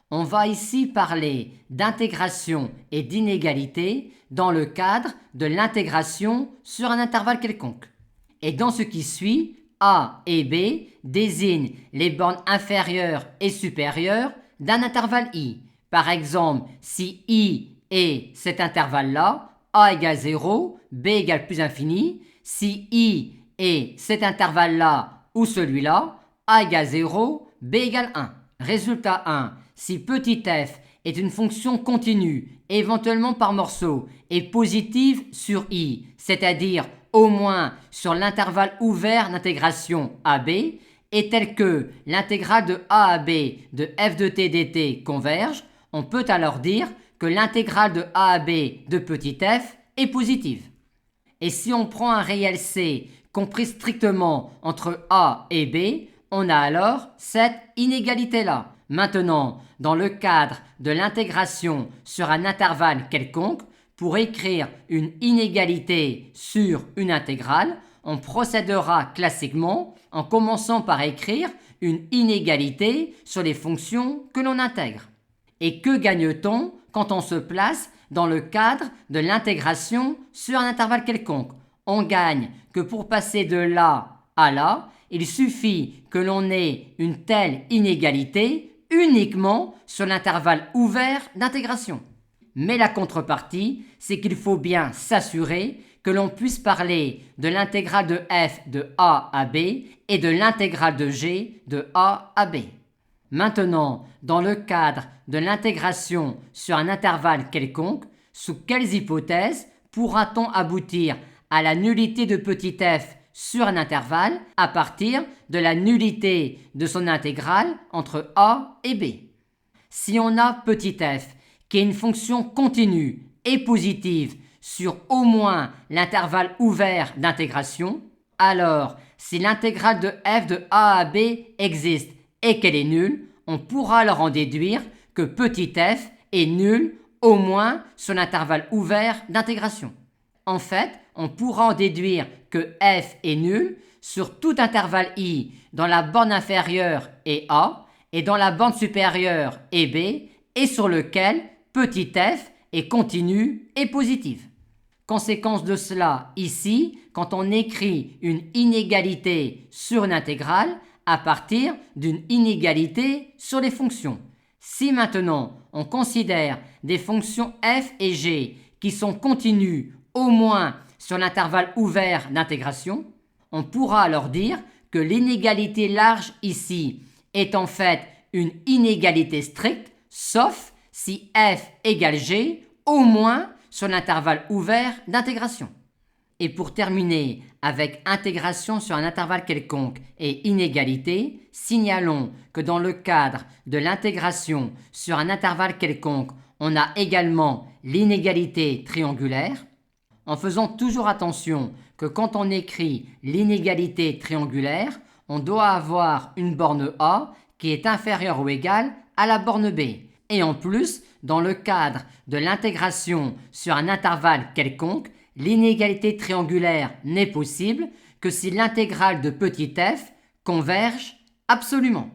On va ici parler d'intégration et d'inégalité dans le cadre de l'intégration sur un intervalle quelconque. Et dans ce qui suit, A et B désignent les bornes inférieures et supérieures d'un intervalle I. Par exemple, si I est cet intervalle-là, A égale 0, B égale plus infini. Si I est cet intervalle-là ou celui-là, A égale 0, B égale 1. Résultat 1. Si petit f est une fonction continue, éventuellement par morceau, et positive sur I, c'est-à-dire au moins sur l'intervalle ouvert d'intégration AB, est telle que l'intégrale de A à B de f de t dt converge, on peut alors dire que l'intégrale de A à B de petit f est positive. Et si on prend un réel C compris strictement entre A et B, on a alors cette inégalité-là. Maintenant, dans le cadre de l'intégration sur un intervalle quelconque, pour écrire une inégalité sur une intégrale, on procédera classiquement en commençant par écrire une inégalité sur les fonctions que l'on intègre. Et que gagne-t-on quand on se place dans le cadre de l'intégration sur un intervalle quelconque? On gagne que pour passer de là à là, il suffit que l'on ait une telle inégalité uniquement sur l'intervalle ouvert d'intégration. Mais la contrepartie, c'est qu'il faut bien s'assurer que l'on puisse parler de l'intégrale de f de A à B et de l'intégrale de g de A à B. Maintenant, dans le cadre de l'intégration sur un intervalle quelconque, sous quelles hypothèses pourra-t-on aboutir à la nullité de petit f sur un intervalle à partir de la nullité de son intégrale entre A et B? Si on a petit f qui est une fonction continue et positive sur au moins l'intervalle ouvert d'intégration, alors si l'intégrale de f de A à B existe et qu'elle est nulle, on pourra alors en déduire que petit f est nul au moins sur l'intervalle ouvert d'intégration. En fait, on pourra en déduire que f est nul sur tout intervalle I dans la borne inférieure et A et dans la borne supérieure et B et sur lequel petit f est continu et positive. Conséquence de cela, ici, quand on écrit une inégalité sur une intégrale à partir d'une inégalité sur les fonctions. Si maintenant on considère des fonctions f et g qui sont continues au moins sur l'intervalle ouvert d'intégration, on pourra alors dire que l'inégalité large ici est en fait une inégalité stricte, sauf si f égale g au moins sur l'intervalle ouvert d'intégration. Et pour terminer avec intégration sur un intervalle quelconque et inégalité, signalons que dans le cadre de l'intégration sur un intervalle quelconque, on a également l'inégalité triangulaire, en faisant toujours attention que quand on écrit l'inégalité triangulaire, on doit avoir une borne A qui est inférieure ou égale à la borne B. Et en plus, dans le cadre de l'intégration sur un intervalle quelconque, l'inégalité triangulaire n'est possible que si l'intégrale de petit f converge absolument.